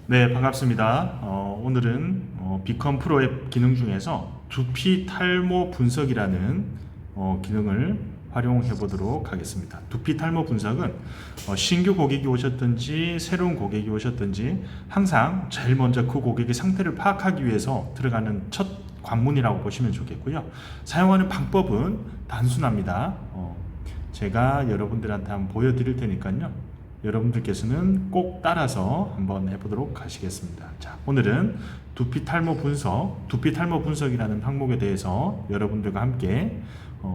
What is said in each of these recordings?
네, 반갑습니다. 오늘은 비컴 프로의 기능 중에서 두피 탈모 분석이라는 기능을 활용해 보도록 하겠습니다. 두피 탈모 분석은 신규 고객이 오셨든지 새로운 고객이 오셨든지 항상 제일 먼저 그 고객의 상태를 파악하기 위해서 들어가는 첫 관문이라고 보시면 좋겠고요. 사용하는 방법은 단순합니다. 제가 여러분들한테 한번 보여드릴 테니까요. 여러분들께서는 꼭 따라서 한번 해보도록 하시겠습니다. 자, 오늘은 두피 탈모 분석이라는 항목에 대해서 여러분들과 함께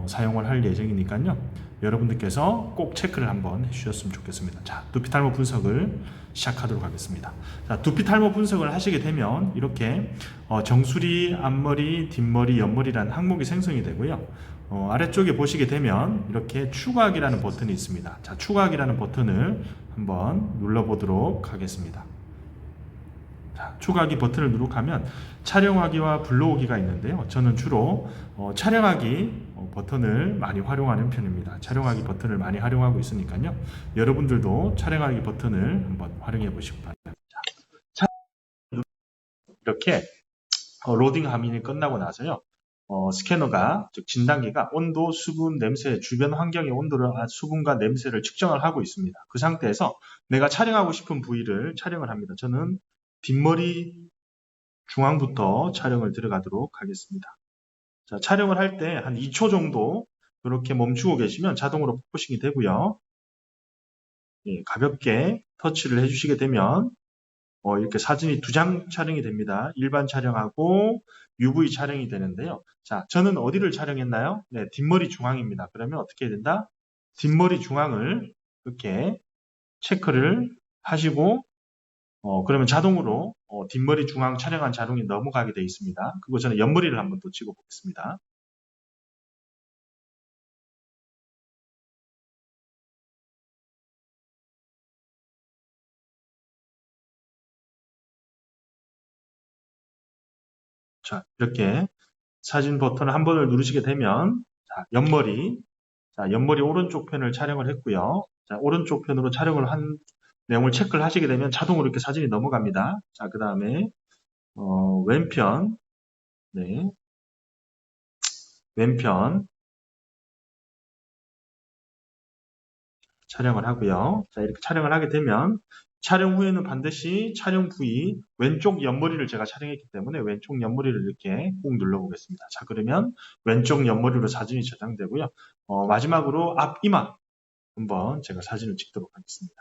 사용을 할 예정이니까요. 여러분들께서 꼭 체크를 한번 해주셨으면 좋겠습니다. 자, 두피 탈모 분석을 시작하도록 하겠습니다. 자, 두피 탈모 분석을 하시게 되면 이렇게 정수리, 앞머리, 뒷머리, 옆머리라는 항목이 생성이 되고요. 아래쪽에 보시게 되면 이렇게 추가하기라는 버튼이 있습니다. 자, 추가하기라는 버튼을 한번 눌러보도록 하겠습니다. 자, 추가하기 버튼을 누르면 촬영하기와 불러오기가 있는데요. 저는 주로 촬영하기 버튼을 많이 활용하는 편입니다. 촬영하기 버튼을 많이 활용하고 있으니까요. 여러분들도 촬영하기 버튼을 한번 활용해 보시기 바랍니다. 자, 이렇게 로딩 화면이 끝나고 나서요. 스캐너가, 즉 진단기가 온도, 수분, 냄새, 주변 환경의 온도를, 수분과 냄새를 측정을 하고 있습니다. 그 상태에서 내가 촬영하고 싶은 부위를 촬영을 합니다. 저는 뒷머리 중앙부터 촬영을 들어가도록 하겠습니다. 자, 촬영을 할 때 한 2초 정도 이렇게 멈추고 계시면 자동으로 포커싱이 되고요. 예, 가볍게 터치를 해주시게 되면 이렇게 사진이 2장 촬영이 됩니다. 일반 촬영하고 UV 촬영이 되는데요. 자, 저는 어디를 촬영했나요? 네, 뒷머리 중앙입니다. 그러면 어떻게 해야 된다? 뒷머리 중앙을 이렇게 체크를 하시고 그러면 자동으로 뒷머리 중앙 촬영한 자동이 넘어가게 되어 있습니다. 그리고 저는 옆머리를 한번 또 찍어 보겠습니다. 자, 이렇게 사진 버튼을 한 번을 누르시게 되면 자, 옆머리 오른쪽 편을 촬영을 했고요. 자, 오른쪽 편으로 촬영을 한 내용을 체크를 하시게 되면 자동으로 이렇게 사진이 넘어갑니다. 자, 그 다음에 왼편, 네, 왼편 촬영을 하고요. 자, 이렇게 촬영을 하게 되면 촬영 후에는 반드시 촬영 부위 왼쪽 옆머리를 제가 촬영했기 때문에 왼쪽 옆머리를 이렇게 꾹 눌러보겠습니다. 자, 그러면 왼쪽 옆머리로 사진이 저장되고요. 마지막으로 앞 이마 한번 제가 사진을 찍도록 하겠습니다.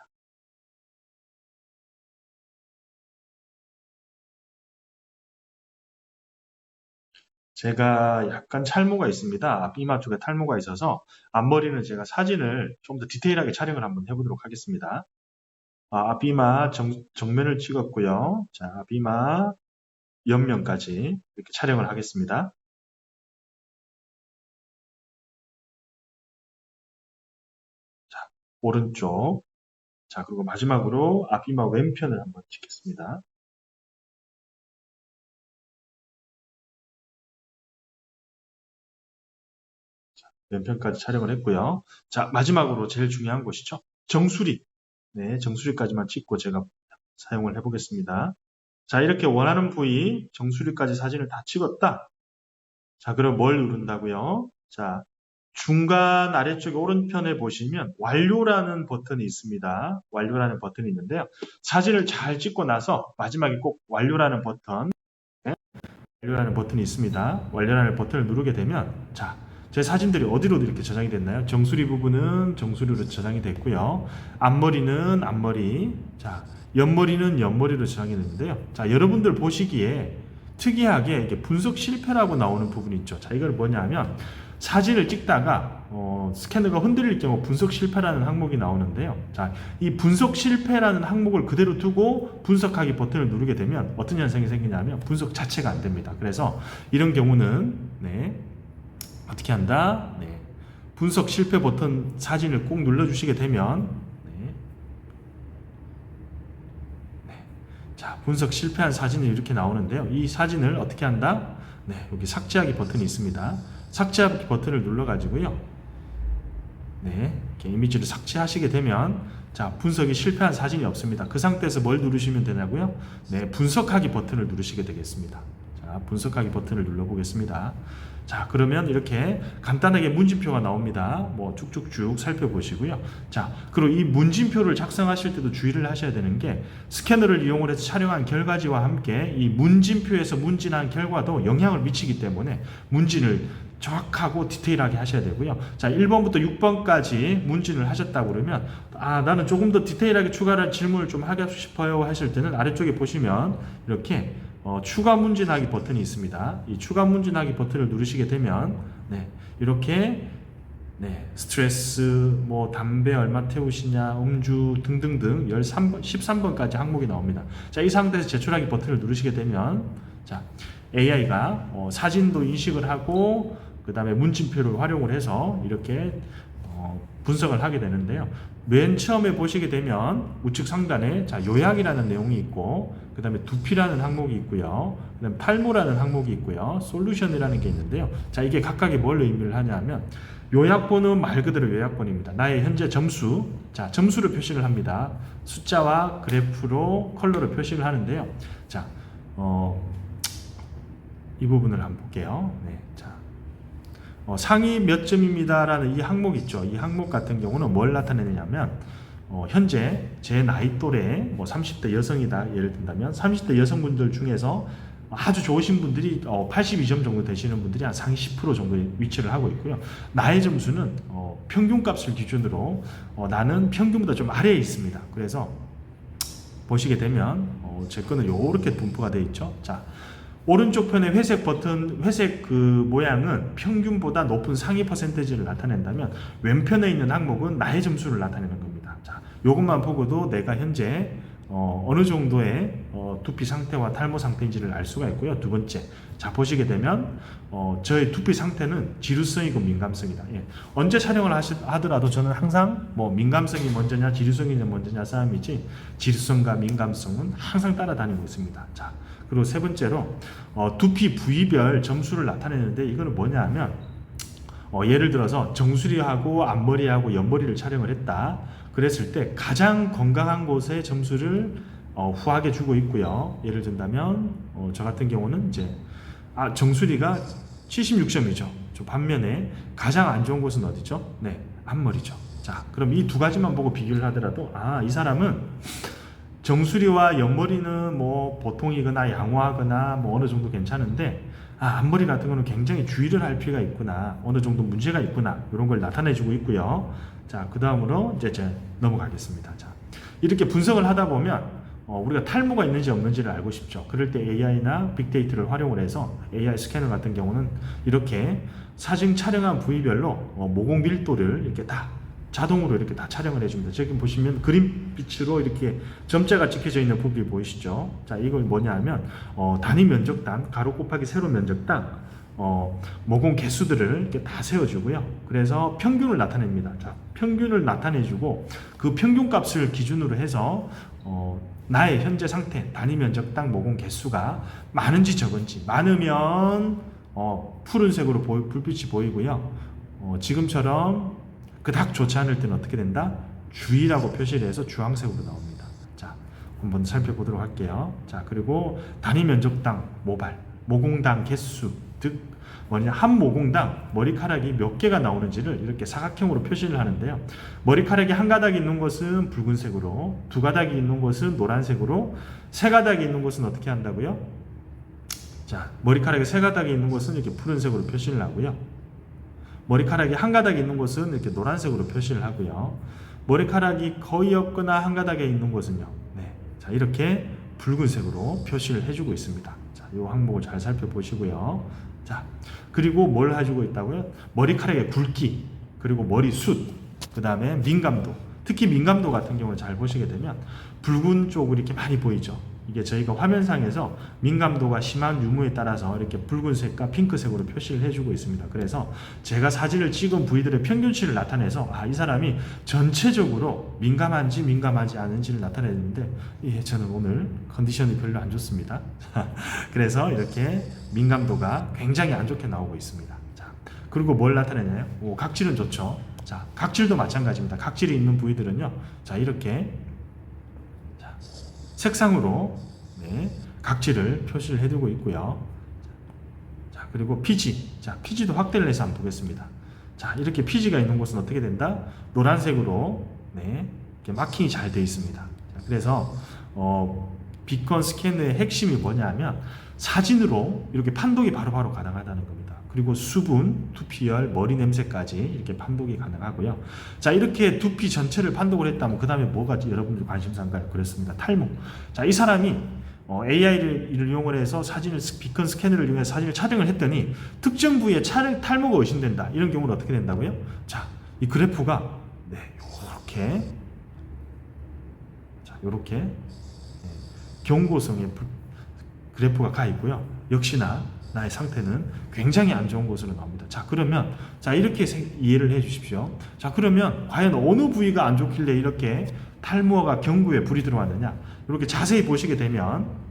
제가 약간 탈모가 있습니다. 앞 이마 쪽에 탈모가 있어서 앞머리는 제가 사진을 좀 더 디테일하게 촬영을 한번 해보도록 하겠습니다. 앞이마 정면을 찍었고요. 자, 앞이마 옆면까지 이렇게 촬영을 하겠습니다. 자, 오른쪽. 자, 그리고 마지막으로 앞이마 왼편을 한번 찍겠습니다. 자, 왼편까지 촬영을 했고요. 자, 마지막으로 제일 중요한 것이죠. 정수리. 네, 정수리까지만 찍고 제가 사용을 해보겠습니다. 자, 이렇게 원하는 부위 정수리까지 사진을 다 찍었다. 자, 그럼 뭘 누른다고요? 자, 중간 아래쪽에 오른편에 보시면 완료라는 버튼이 있습니다. 완료라는 버튼이 있는데요. 사진을 잘 찍고 나서 마지막에 꼭 완료라는 버튼, 네? 완료라는 버튼이 있습니다. 완료라는 버튼을 누르게 되면 자, 제 사진들이 어디로 이렇게 저장이 됐나요? 정수리 부분은 정수리로 저장이 됐고요. 앞머리는 앞머리, 자, 옆머리는 옆머리로 저장이 됐는데요. 자, 여러분들 보시기에 특이하게 이게 분석 실패라고 나오는 부분이 있죠. 자, 이걸 뭐냐면 사진을 찍다가 스캐너가 흔들릴 경우 분석 실패라는 항목이 나오는데요. 자, 이 분석 실패라는 항목을 그대로 두고 분석하기 버튼을 누르게 되면 어떤 현상이 생기냐면 분석 자체가 안 됩니다. 그래서 이런 경우는 네, 어떻게 한다? 네, 분석 실패 버튼 사진을 꼭 눌러주시게 되면 네, 자, 분석 실패한 사진이 이렇게 나오는데요. 이 사진을 어떻게 한다? 네, 여기 삭제하기 버튼이 있습니다. 삭제하기 버튼을 눌러가지고요. 네, 이렇게 이미지를 삭제하시게 되면 자, 분석이 실패한 사진이 없습니다. 그 상태에서 뭘 누르시면 되냐고요? 네, 분석하기 버튼을 누르시게 되겠습니다. 자, 분석하기 버튼을 눌러보겠습니다. 자, 그러면 이렇게 간단하게 문진표가 나옵니다. 뭐 쭉쭉쭉 살펴보시고요. 자, 그리고 이 문진표를 작성하실 때도 주의를 하셔야 되는 게 스캐너를 이용을 해서 촬영한 결과지와 함께 이 문진표에서 문진한 결과도 영향을 미치기 때문에 문진을 정확하고 디테일하게 하셔야 되고요. 자, 1번부터 6번까지 문진을 하셨다고 그러면 나는 조금 더 디테일하게 추가할 질문을 좀 하고 싶어요 하실 때는 아래쪽에 보시면 이렇게 추가 문진하기 버튼이 있습니다. 이 추가 문진하기 버튼을 누르시게 되면 이렇게 스트레스, 뭐 담배 얼마 태우시냐, 음주 등등등 13번까지 항목이 나옵니다. 자, 이 상태에서 제출하기 버튼을 누르시게 되면 자, AI가 사진도 인식을 하고 그 다음에 문진표를 활용을 해서 이렇게 분석을 하게 되는데요. 맨 처음에 보시게 되면 우측 상단에 자, 요약이라는 내용이 있고 그 다음에 두피라는 항목이 있고요. 그 다음에 탈모라는 항목이 있고요. 솔루션이라는 게 있는데요. 자, 이게 각각이 뭘 의미를 하냐면 요약본은 말 그대로 요약본입니다. 나의 현재 점수, 자, 점수를 표시를 합니다. 숫자와 그래프로 컬러로 표시를 하는데요. 자, 이 부분을 한번 볼게요. 네, 자, 상위 몇 점입니다라는 이 항목 있죠. 이 항목 같은 경우는 뭘 나타내냐면 현재 제 나이 또래 뭐 30대 여성이다 예를 든다면 30대 여성분들 중에서 아주 좋으신 분들이 82점 정도 되시는 분들이 한 상위 10% 정도의 위치를 하고 있고요. 나의 점수는 평균값을 기준으로 나는 평균보다 좀 아래에 있습니다. 그래서 보시게 되면 제 거는 이렇게 분포가 되어 있죠. 자, 오른쪽 편에 회색 버튼, 회색 그 모양은 평균보다 높은 상위 퍼센테이지를 나타낸다면 왼편에 있는 항목은 나의 점수를 나타내는 겁니다. 자, 이것만 보고도 내가 현재 어느 정도의 두피 상태와 탈모 상태인지를 알 수가 있고요. 두 번째, 자, 보시게 되면 저의 두피 상태는 지루성이고 민감성이다. 예. 언제 촬영을 하더라도 저는 항상 뭐 민감성이 먼저냐 지루성이 먼저냐 싸움이지 지루성과 민감성은 항상 따라다니고 있습니다. 자, 그리고 세 번째로 두피 부위별 점수를 나타내는데 이거는 뭐냐 하면 예를 들어서 정수리하고 앞머리하고 옆머리를 촬영을 했다. 그랬을 때 가장 건강한 곳에 점수를 후하게 주고 있고요. 예를 든다면 저 같은 경우는 이제 정수리가 76점이죠. 반면에 가장 안 좋은 곳은 어디죠? 네, 앞머리죠. 자, 그럼 이 두 가지만 보고 비교를 하더라도 이 사람은 정수리와 옆머리는 뭐 보통이거나 양호하거나 뭐 어느 정도 괜찮은데 앞머리 같은 거는 굉장히 주의를 할 필요가 있구나, 어느 정도 문제가 있구나, 이런 걸 나타내주고 있고요. 자, 그 다음으로 이제 넘어가겠습니다. 자, 이렇게 분석을 하다 보면 우리가 탈모가 있는지 없는지를 알고 싶죠. 그럴 때 AI나 빅데이터를 활용을 해서 AI 스캐너 같은 경우는 이렇게 사진 촬영한 부위별로 모공 밀도를 이렇게 다 자동으로 이렇게 다 촬영을 해줍니다. 저기 보시면 그린빛으로 이렇게 점자가 찍혀져 있는 부분이 보이시죠? 자, 이걸 뭐냐 하면 단위 면적당, 가로 곱하기 세로 면적당 모공 개수들을 이렇게 다 세워주고요. 그래서 평균을 나타냅니다. 자, 평균을 나타내주고 그 평균 값을 기준으로 해서 나의 현재 상태, 단위 면적당 모공 개수가 많은지 적은지, 많으면 푸른색으로 불빛이 보이고요. 지금처럼 그닥 좋지 않을 때는 어떻게 된다? 주의라고 표시를 해서 주황색으로 나옵니다. 자, 한번 살펴보도록 할게요. 자, 그리고 단위 면적당 모발, 모공당 개수, 즉 뭐냐, 한 모공당 머리카락이 몇 개가 나오는지를 이렇게 사각형으로 표시를 하는데요. 머리카락이 한 가닥이 있는 곳은 붉은색으로, 두 가닥이 있는 곳은 노란색으로, 세 가닥이 있는 곳은 어떻게 한다고요? 자, 머리카락이 세 가닥이 있는 곳은 이렇게 푸른색으로 표시를 하고요. 머리카락이 한 가닥이 있는 곳은 이렇게 노란색으로 표시를 하고요. 머리카락이 거의 없거나 한 가닥에 있는 곳은요. 네, 자, 이렇게 붉은색으로 표시를 해주고 있습니다. 자, 이 항목을 잘 살펴보시고요. 자, 그리고 뭘 해주고 있다고요? 머리카락의 굵기, 그리고 머리숱, 그 다음에 민감도. 특히 민감도 같은 경우는 잘 보시게 되면 붉은 쪽으로 이렇게 많이 보이죠. 이게 저희가 화면상에서 민감도가 심한 유무에 따라서 이렇게 붉은색과 핑크색으로 표시를 해주고 있습니다. 그래서 제가 사진을 찍은 부위들의 평균치를 나타내서 이 사람이 전체적으로 민감한지 민감하지 않은지를 나타내는데 저는 오늘 컨디션이 별로 안 좋습니다. 그래서 이렇게 민감도가 굉장히 안 좋게 나오고 있습니다. 자, 그리고 뭘 나타내냐요? 각질은 좋죠. 자, 각질도 마찬가지입니다. 각질이 있는 부위들은요, 자, 이렇게 자, 색상으로 네, 각질을 표시를 해두고 있고요. 자, 그리고 피지, 자, 피지도 확대를 해서 한번 보겠습니다. 자, 이렇게 피지가 있는 곳은 어떻게 된다? 노란색으로 네, 이렇게 마킹이 잘 되어 있습니다. 자, 그래서 비컨 스캐너의 핵심이 뭐냐면 사진으로 이렇게 판독이 바로바로 가능하다는 겁니다. 그리고 수분, 두피열, 머리 냄새까지 이렇게 판독이 가능하고요. 자, 이렇게 두피 전체를 판독을 했다면 그 다음에 뭐가 여러분들 관심사인가요? 그렇습니다. 탈모. 자, 이 사람이 AI를 이용을 해서 비컨 스캐너를 이용해서 사진을 촬영을 했더니 특정 부위에 탈모가 의심된다. 이런 경우는 어떻게 된다고요? 자, 이 그래프가 네, 요렇게 경고성의 그래프가 가 있고요. 역시나 나의 상태는 굉장히 안 좋은 곳으로 나옵니다. 자, 그러면 자, 이렇게 이해를 해 주십시오. 자, 그러면 과연 어느 부위가 안 좋길래 이렇게 탈모가 경구에 불이 들어왔느냐? 이렇게 자세히 보시게 되면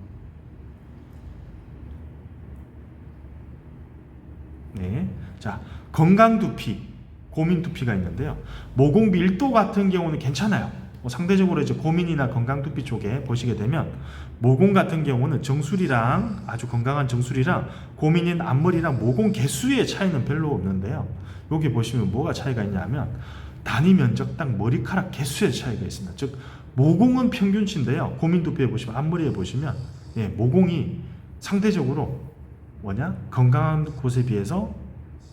네, 자, 건강 두피, 고민 두피가 있는데요. 모공 밀도 같은 경우는 괜찮아요. 상대적으로 이제 고민이나 건강 두피 쪽에 보시게 되면 모공 같은 경우는 정수리랑 아주 건강한 정수리랑 고민인 앞머리랑 모공 개수의 차이는 별로 없는데요. 여기 보시면 뭐가 차이가 있냐면 단위 면적당 머리카락 개수의 차이가 있습니다. 즉 모공은 평균치인데요. 고민 두피에 보시면 앞머리에 보시면 예, 모공이 상대적으로 건강한 곳에 비해서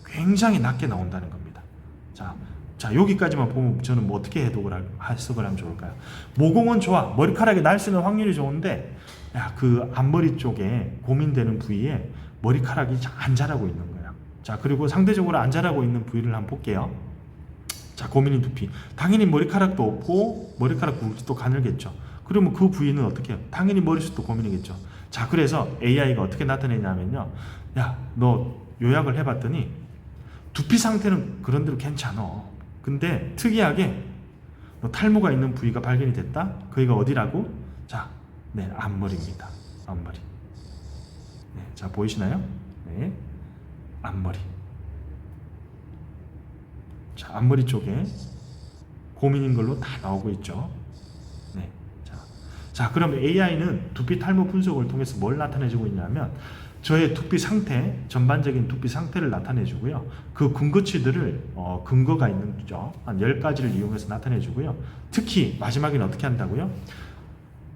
굉장히 낮게 나온다는 겁니다. 자, 여기까지만 보면 저는 뭐 어떻게 해석을 하면 좋을까요? 모공은 좋아. 머리카락이 날 수 있는 확률이 좋은데, 야, 그 앞머리 쪽에 고민되는 부위에 머리카락이 안 자라고 있는 거야. 자, 그리고 상대적으로 안 자라고 있는 부위를 한번 볼게요. 자, 고민인 두피. 당연히 머리카락도 없고, 머리카락 굵기도 가늘겠죠. 그러면 그 부위는 어떻게 해요? 당연히 머리숱도 고민이겠죠. 자, 그래서 AI가 어떻게 나타내냐면요. 야, 너 요약을 해봤더니, 두피 상태는 그런대로 괜찮아. 근데 특이하게 탈모가 있는 부위가 발견이 됐다? 거기가 어디라고? 자, 네, 앞머리입니다. 앞머리. 네, 자, 보이시나요? 네, 앞머리. 자, 앞머리 쪽에 고민인 걸로 다 나오고 있죠. 네, 자, 그럼 AI는 두피 탈모 분석을 통해서 뭘 나타내주고 있냐면 저의 두피 상태, 전반적인 두피 상태를 나타내주고요. 그 근거치들을 근거가 있는 거죠. 한 10가지를 이용해서 나타내주고요. 특히 마지막에는 어떻게 한다고요?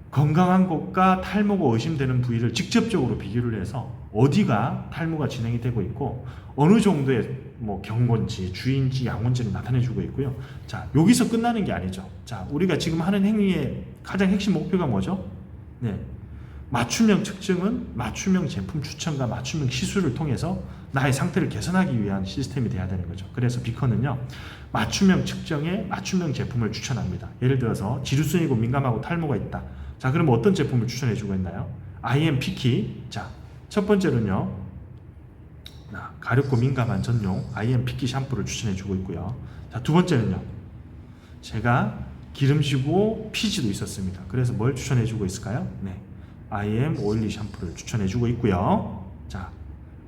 건강한 곳과 탈모가 의심되는 부위를 직접적으로 비교를 해서 어디가 탈모가 진행이 되고 있고 어느 정도의 경고인지 주인지 양원지를 나타내주고 있고요. 자, 여기서 끝나는 게 아니죠. 자, 우리가 지금 하는 행위의 가장 핵심 목표가 뭐죠? 네. 맞춤형 측정은 맞춤형 제품 추천과 맞춤형 시술을 통해서 나의 상태를 개선하기 위한 시스템이 돼야 되는 거죠. 그래서 비컨은요, 맞춤형 측정에 맞춤형 제품을 추천합니다. 예를 들어서 지루성이고 민감하고 탈모가 있다. 자, 그럼 어떤 제품을 추천해 주고 있나요? IM 피키. 자, 첫 번째로는요, 가렵고 민감한 전용 IM 피키 샴푸를 추천해 주고 있고요. 자, 두 번째는요, 제가 기름지고 피지도 있었습니다. 그래서 뭘 추천해 주고 있을까요? 네, IM 오일리 샴푸를 추천해 주고 있고요. 자,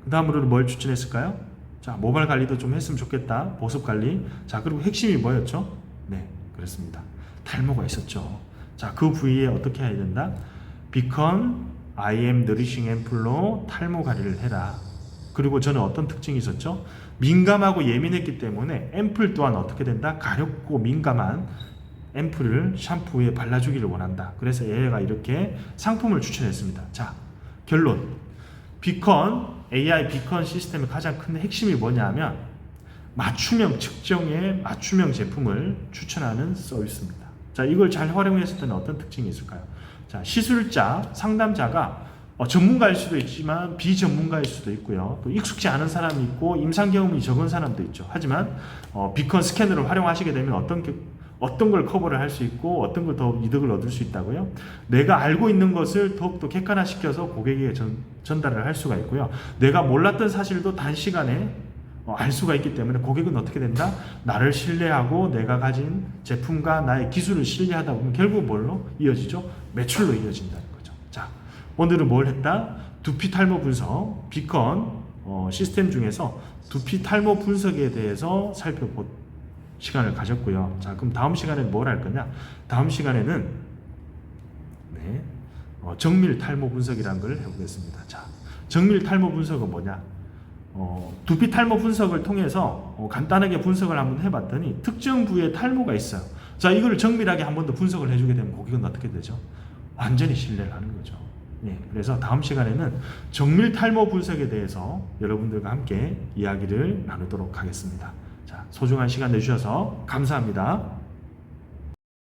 그 다음으로는 뭘 추천했을까요? 자, 모발 관리도 좀 했으면 좋겠다. 보습 관리. 자, 그리고 핵심이 뭐였죠? 네, 그렇습니다. 탈모가 있었죠. 자, 그 부위에 어떻게 해야 된다? 비컨 IM 너리싱 앰플로 탈모 관리를 해라. 그리고 저는 어떤 특징이 있었죠? 민감하고 예민했기 때문에 앰플 또한 어떻게 된다? 가렵고 민감한 앰플을 샴푸에 발라주기를 원한다. 그래서 얘가 이렇게 상품을 추천했습니다. 자, 결론. AI 비컨 시스템의 가장 큰 핵심이 뭐냐면 맞춤형 측정의 맞춤형 제품을 추천하는 서비스입니다. 자, 이걸 잘 활용했을 때는 어떤 특징이 있을까요? 자, 시술자, 상담자가 전문가일 수도 있지만 비전문가일 수도 있고요. 또 익숙지 않은 사람이 있고 임상 경험이 적은 사람도 있죠. 하지만 비컨 스캐너를 활용하시게 되면 어떤 걸 커버를 할 수 있고 어떤 걸 더 이득을 얻을 수 있다고요? 내가 알고 있는 것을 더욱더 객관화시켜서 고객에게 전달을 할 수가 있고요. 내가 몰랐던 사실도 단시간에 알 수가 있기 때문에 고객은 어떻게 된다? 나를 신뢰하고 내가 가진 제품과 나의 기술을 신뢰하다 보면 결국 뭘로 이어지죠? 매출로 이어진다는 거죠. 자, 오늘은 뭘 했다? 두피 탈모 분석, 비컨 시스템 중에서 두피 탈모 분석에 대해서 시간을 가졌고요. 자, 그럼 다음 시간에는 뭘 할 거냐? 다음 시간에는 네, 정밀 탈모 분석이라는 걸 해보겠습니다. 자, 정밀 탈모 분석은 뭐냐? 두피 탈모 분석을 통해서 간단하게 분석을 한번 해봤더니 특정 부위에 탈모가 있어요. 자, 이걸 정밀하게 한 번 더 분석을 해주게 되면 고객은 어떻게 되죠? 완전히 신뢰를 하는 거죠. 예, 그래서 다음 시간에는 정밀 탈모 분석에 대해서 여러분들과 함께 이야기를 나누도록 하겠습니다. 자, 소중한 시간 내주셔서 감사합니다.